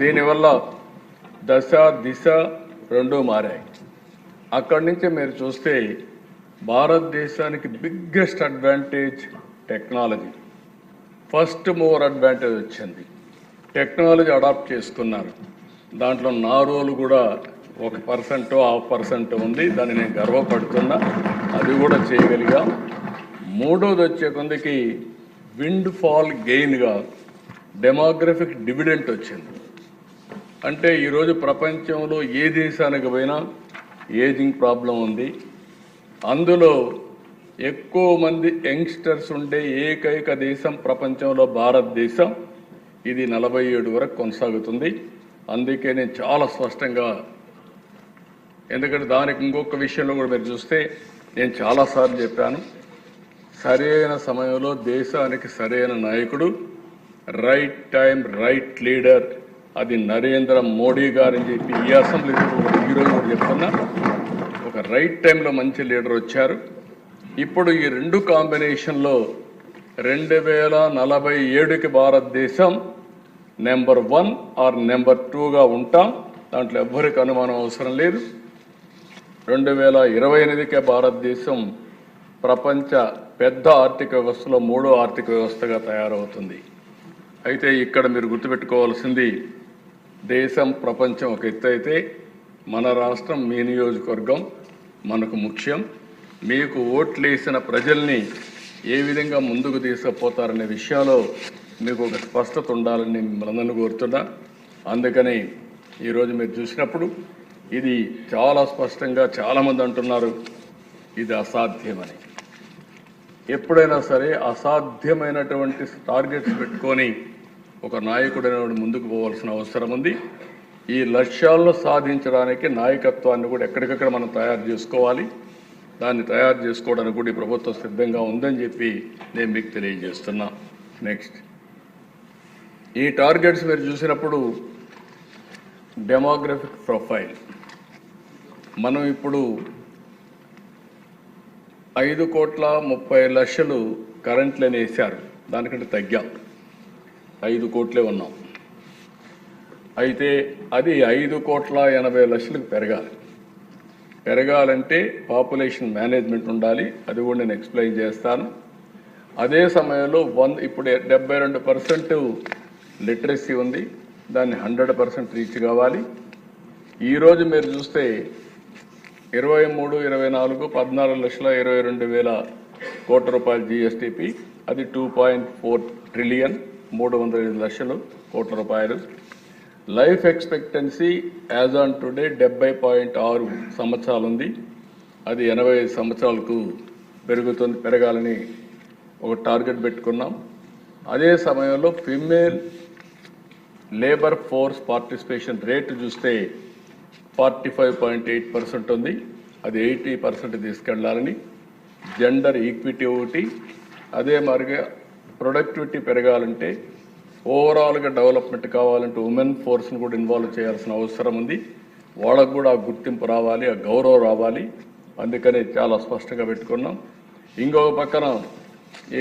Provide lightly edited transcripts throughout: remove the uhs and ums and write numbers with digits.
దీనివల్ల దశ దిశ రెండు మారాయి. అక్కడి నుంచి మీరు చూస్తే భారతదేశానికి biggest advantage technology. First mover advantage వచ్చింది. టెక్నాలజీ అడాప్ట్ చేసుకున్నారు. దాంట్లో నా రోల్ కూడా 1% 0.5% ఉంది. దాన్ని నేను గర్వపడుతున్నా. అది కూడా చేయగలిగా. మూడోది వచ్చే కొందికి విండ్ ఫాల్ గెయిన్గా డెమోగ్రఫిక్ డివిడెంట్ వచ్చింది. అంటే ఈరోజు ప్రపంచంలో ఏ దేశానికి పోయినా ఏజింగ్ ప్రాబ్లం ఉంది. అందులో ఎక్కువ మంది యంగ్స్టర్స్ ఉండే ఏకైక దేశం ప్రపంచంలో భారతదేశం. ఇది 47 వరకు కొనసాగుతుంది. అందుకే నేను చాలా స్పష్టంగా, ఎందుకంటే దానికి ఇంకొక విషయంలో కూడా మీరు చూస్తే నేను చాలాసార్లు చెప్పాను, సరైన సమయంలో దేశానికి సరైన నాయకుడు, రైట్ టైం రైట్ లీడర్, అది నరేంద్ర మోడీ గారని చెప్పి ఈ అసెంబ్లీ ఈరోజు కూడా చెప్తున్నా. ఒక రైట్ టైంలో మంచి లీడర్ వచ్చారు. ఇప్పుడు ఈ రెండు కాంబినేషన్లో 2047కి భారతదేశం నెంబర్ 1 ఆర్ నెంబర్ 2గా ఉంటాం. దాంట్లో ఎవ్వరికి అనుమానం అవసరం లేదు. 2028కే భారతదేశం ప్రపంచ పెద్ద ఆర్థిక వ్యవస్థలో 3వ ఆర్థిక వ్యవస్థగా తయారవుతుంది. అయితే ఇక్కడ మీరు గుర్తుపెట్టుకోవాల్సింది, దేశం ప్రపంచం ఒక ఎత్తు అయితే మన రాష్ట్రం, మీ నియోజకవర్గం మనకు ముఖ్యం. మీకు ఓట్లేసిన ప్రజల్ని ఏ విధంగా ముందుకు తీసుకుపోతారనే విషయంలో మీకు ఒక స్పష్టత ఉండాలని మిమ్మల్ని కోరుతున్నా. అందుకని ఈరోజు మీరు చూసినప్పుడు ఇది చాలా స్పష్టంగా చాలామంది అంటున్నారు ఇది అసాధ్యమని. ఎప్పుడైనా సరే అసాధ్యమైనటువంటి టార్గెట్స్ పెట్టుకొని ఒక నాయకుడైన ముందుకు పోవాల్సిన అవసరం ఉంది. ఈ లక్ష్యాలను సాధించడానికి నాయకత్వాన్ని కూడా ఎక్కడికక్కడ మనం తయారు చేసుకోవాలి. దాన్ని తయారు చేసుకోవడానికి కూడా ఈ ప్రభుత్వం సిద్ధంగా ఉందని చెప్పి నేను మీకు తెలియజేస్తున్నా. నెక్స్ట్, ఈ టార్గెట్స్ మీరు చూసినప్పుడు డెమోగ్రఫిక్ ప్రొఫైల్ మనం ఇప్పుడు 5,30,00,000 కరెంట్లని వేశారు. దానికంటే తగ్గాం, 5 కోట్లే ఉన్నాం. అయితే అది 5,80,00,000కి పెరగాలంటే పాపులేషన్ మేనేజ్మెంట్ ఉండాలి. అది కూడా నేను ఎక్స్ప్లెయిన్ చేస్తాను. అదే సమయంలో ఇప్పుడు 72% లిటరసీ ఉంది. దాన్ని 100% రీచ్ కావాలి. ఈరోజు మీరు చూస్తే 23, 24 14,22,000 కోట్ల రూపాయలు జీఎస్టీపీ. అది 2.4 ట్రిలియన్ 305 లక్షల కోట్ల రూపాయలు. Life expectancy as on today 70.6 సంవత్సరాలు ఉంది. అది 85 సంవత్సరాలకు పెరగాలని ఒక టార్గెట్ పెట్టుకున్నాం. అదే సమయంలో female labour force participation rate చూస్తే 45.8% ఉంది. అది 80% తీసుకెళ్లాలని. జెండర్ ఈక్విటీ ఒకటి. అదే మరిగా ప్రొడక్టివిటీ పెరగాలంటే, ఓవరాల్గా డెవలప్మెంట్ కావాలంటే ఉమెన్ ఫోర్స్ని కూడా ఇన్వాల్వ్ చేయాల్సిన అవసరం ఉంది. వాళ్ళకు కూడా ఆ గుర్తింపు రావాలి, ఆ గౌరవం రావాలి. అందుకని చాలా స్పష్టంగా పెట్టుకున్నాం. ఇంకొక పక్కన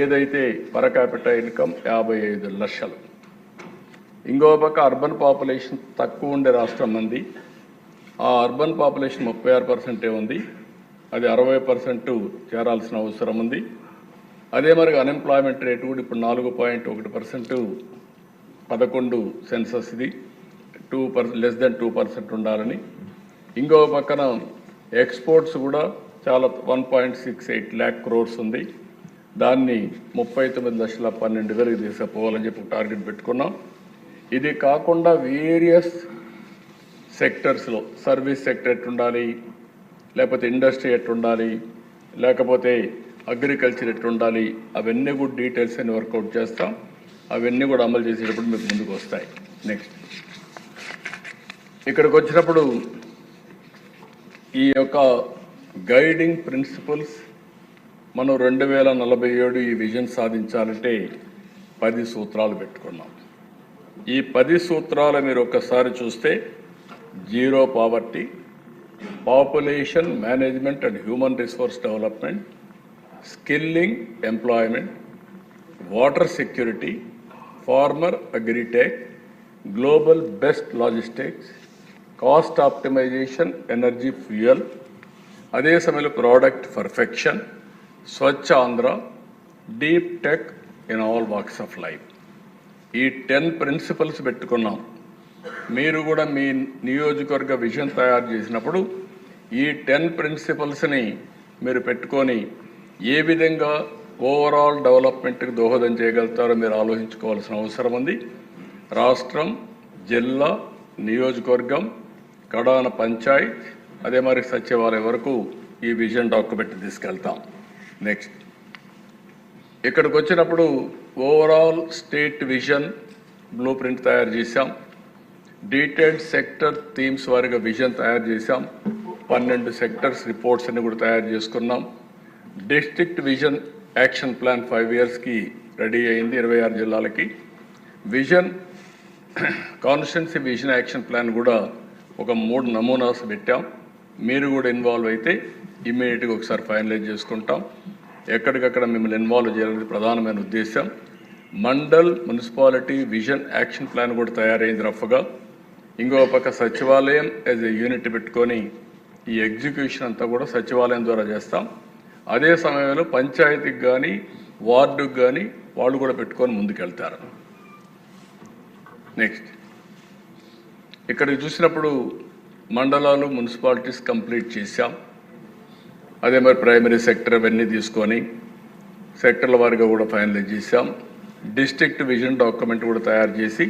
ఏదైతే పర్ క్యాపిటల్ ఇన్కమ్ 55 లక్షలు. ఇంకొక పక్క అర్బన్ పాపులేషన్ తక్కువ ఉండే రాష్ట్రం మంది. ఆ అర్బన్ పాపులేషన్ 36% ఉంది. అది 60% చేరాల్సిన అవసరం ఉంది. అదే మరి అన్ఎంప్లాయ్మెంట్ రేటు కూడా ఇప్పుడు 4.1%, 11 సెన్సస్ ఇది 2% ఉండాలని. ఇంకో పక్కన ఎక్స్పోర్ట్స్ కూడా చాలా 1.68 lakh crores ఉంది. దాన్ని 39,12,000 తీసుకుపోవాలని చెప్పి టార్గెట్ పెట్టుకున్నాం. ఇది కాకుండా వేరియస్ సెక్టర్స్లో సర్వీస్ సెక్టర్ ఎట్టుండాలి, లేకపోతే ఇండస్ట్రీ ఎట్టుండాలి, లేకపోతే అగ్రికల్చర్ ఎట్టుండాలి, అవన్నీ కూడా డీటెయిల్స్ అన్ని వర్కౌట్ చేస్తాం. అవన్నీ కూడా అమలు చేసేటప్పుడు మీకు ముందుకు వస్తాయి. నెక్స్ట్, ఇక్కడికి వచ్చినప్పుడు ఈ యొక్క గైడింగ్ ప్రిన్సిపల్స్ మనం 2047 ఈ విజన్ సాధించాలంటే 10 సూత్రాలు పెట్టుకున్నాం. ఈ 10 సూత్రాలు మీరు ఒక్కసారి చూస్తే zero poverty, population management and human resource development, skilling employment, water security, farmer agritech, global best logistics, cost optimisation, energy fuel, అదే సమయంలో product perfection, Swachh Andhra, deep tech in all walks of life. ఈ 10 ప్రిన్సిపల్స్ పెట్టుకున్నాం. మీరు కూడా మీ నియోజకవర్గ vision తయారు చేసినప్పుడు ఈ 10 ప్రిన్సిపల్స్ని మీరు పెట్టుకొని ఏ విధంగా ఓవరాల్ డెవలప్మెంట్కి దోహదం చేయగలుగుతారో మీరు ఆలోచించుకోవాల్సిన అవసరం ఉంది. రాష్ట్రం, జిల్లా, నియోజకవర్గం, కడాన పంచాయత్, అదే మరి సచివాలయం వరకు ఈ విజన్ డాక్యుమెంట్ తీసుకెళ్తాం. నెక్స్ట్ ఇక్కడికి వచ్చినప్పుడు overall state vision blue print తయారు చేశాం. డీటెయిల్డ్ సెక్టర్ థీమ్స్ వారిగా విజన్ తయారు చేశాం. 12 సెక్టర్స్ రిపోర్ట్స్ అన్ని కూడా తయారు చేసుకున్నాం. డిస్ట్రిక్ట్ విజన్ యాక్షన్ ప్లాన్ 5 ఇయర్స్కి రెడీ అయింది 26 జిల్లాలకి. Vision constituency vision action plan కూడా ఒక 3 నమూనాస్ పెట్టాం. మీరు కూడా ఇన్వాల్వ్ అయితే ఇమ్మీడియట్గా ఒకసారి ఫైనలైజ్ చేసుకుంటాం. ఎక్కడికక్కడ మిమ్మల్ని ఇన్వాల్వ్ చేయాలనేది ప్రధానమైన ఉద్దేశం. Mandal municipality vision action plan కూడా తయారైంది రఫ్గా. ఇంకో పక్క సచివాలయం యాజ్ ఏ యూనిట్ పెట్టుకొని ఈ ఎగ్జిక్యూషన్ అంతా కూడా సచివాలయం ద్వారా చేస్తాం. అదే సమయంలో పంచాయతీకి కానీ వార్డుకి కానీ వాళ్ళు కూడా పెట్టుకొని ముందుకెళ్తారు. నెక్స్ట్ ఇక్కడికి చూసినప్పుడు మండలాలు, మున్సిపాలిటీస్ కంప్లీట్ చేశాం. అదే మరి ప్రైమరీ సెక్టర్ అవన్నీ తీసుకొని సెక్టర్ల వారిగా కూడా ఫైనలైజ్ చేశాం. డిస్ట్రిక్ట్ విజన్ డాక్యుమెంట్ కూడా తయారు చేసి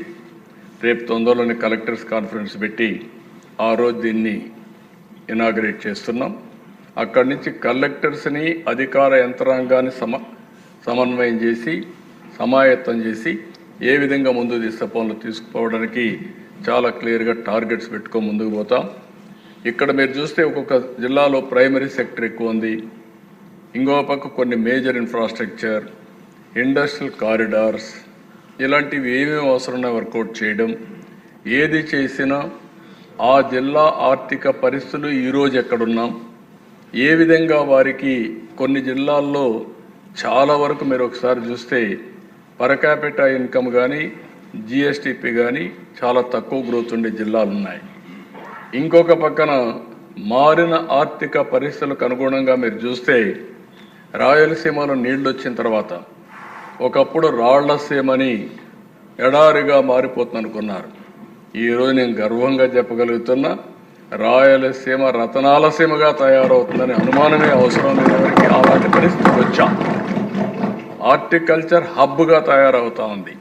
రేపు తొందరలోనే కలెక్టర్స్ కాన్ఫరెన్స్ పెట్టి ఆ రోజు దీన్ని ఇనాగ్రేట్ చేస్తున్నాం. అక్కడి నుంచి కలెక్టర్స్ని, అధికార యంత్రాంగాన్ని సమన్వయం చేసి సమాయత్తం చేసి ఏ విధంగా ముందుకు పనులు తీసుకుపోవడానికి చాలా క్లియర్గా టార్గెట్స్ పెట్టుకొని ముందుకు పోతాం. ఇక్కడ మీరు చూస్తే ఒక్కొక్క జిల్లాలో ప్రైమరీ సెక్టర్ ఎక్కువ ఉంది. ఇంకో పక్క కొన్ని మేజర్ ఇన్ఫ్రాస్ట్రక్చర్, ఇండస్ట్రియల్ కారిడార్స్, ఇలాంటివి ఏమేమి అవసరమో వర్కౌట్ చేయడం. ఏది చేసినా ఆ జిల్లా ఆర్థిక పరిస్థితులు ఈరోజు ఎక్కడున్నాం, ఏ విధంగా వారికి కొన్ని జిల్లాల్లో చాలా వరకు మీరు ఒకసారి చూస్తే పర్ క్యాపిటా ఇన్కమ్ కానీ జిఎస్టిపి కానీ చాలా తక్కువ గ్రోత్ ఉండే జిల్లాలు ఉన్నాయి. ఇంకొక పక్కన మారిన ఆర్థిక పరిస్థితులకు అనుగుణంగా మీరు చూస్తే రాయలసీమలో నీళ్ళు వచ్చిన తర్వాత ఒకప్పుడు రాళ్లసీమని ఎడారిగా మారిపోతుంది అనుకున్నారు. ఈరోజు నేను గర్వంగా చెప్పగలుగుతున్నా, రాయలసీమ రతనాలసీమగా తయారవుతుందని అనుమానమే అవసరం లేని అలాంటి పరిస్థితికి వచ్చాం. హార్టికల్చర్ హబ్గా తయారవుతా ఉంది.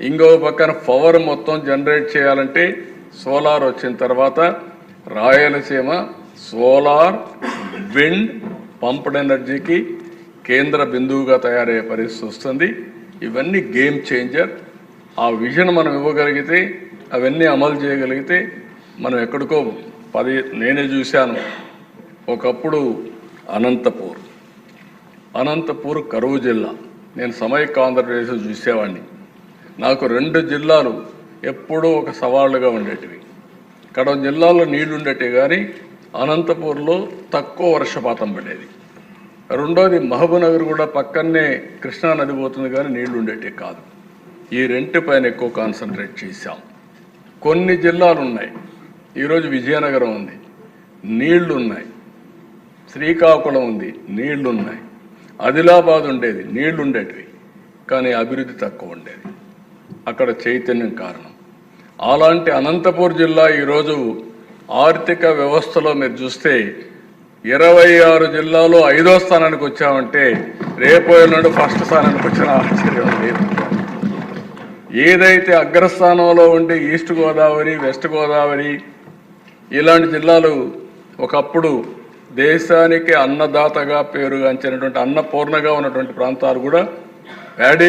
ఇంకో పక్కన పవర్ మొత్తం జనరేట్ చేయాలంటే సోలార్ వచ్చిన తర్వాత రాయలసీమ సోలార్, విండ్, పంప్డ్ ఎనర్జీకి కేంద్ర బిందువుగా తయారయ్యే పరిస్థితి వస్తుంది. ఇవన్నీ గేమ్ చేంజర్. ఆ విజన్ మనం ఇవ్వగలిగితే, అవన్నీ అమలు చేయగలిగితే మనం ఎక్కడికో నేనే చూశాను. ఒకప్పుడు అనంతపూర్ కరువు జిల్లా, నేను సమైక్య ఆంధ్రప్రదేశ్ చూసేవాడిని. నాకు 2 జిల్లాలు ఎప్పుడూ ఒక సవాళ్ళుగా ఉండేటివి. కడప జిల్లాలో నీళ్లు ఉండేటివి కానీ అనంతపూర్లో తక్కువ వర్షపాతం పడేది. రెండోది మహబూబ్నగర్ కూడా పక్కనే కృష్ణా నది పోతుంది కానీ నీళ్లు ఉండేటివి కాదు. ఈ రెంటిపైన ఎక్కువ కాన్సన్ట్రేట్ చేశాం. కొన్ని జిల్లాలు ఉన్నాయి, ఈరోజు విజయనగరం ఉంది, నీళ్లు ఉన్నాయి. శ్రీకాకుళం ఉంది, నీళ్లు ఉన్నాయి. ఆదిలాబాద్ ఉండేది, నీళ్లు ఉండేటివి కానీ అభివృద్ధి తక్కువ ఉండేది. అక్కడ చైతన్యం కారణం. అలాంటి అనంతపూర్ జిల్లా ఈరోజు ఆర్థిక వ్యవస్థలో మీరు చూస్తే 26 జిల్లాలో 5వ స్థానానికి వచ్చామంటే రేపు ఎల్లుండి ఫస్ట్ స్థానానికి వచ్చిన ఆశ్చర్యం లేదు. ఏదైతే అగ్రస్థానంలో ఉండే ఈస్ట్ గోదావరి, వెస్ట్ గోదావరి ఇలాంటి జిల్లాలు ఒకప్పుడు దేశానికి అన్నదాతగా పేరుగాంచినటువంటి అన్నపూర్ణగా ఉన్నటువంటి ప్రాంతాలు కూడా ప్యాడీ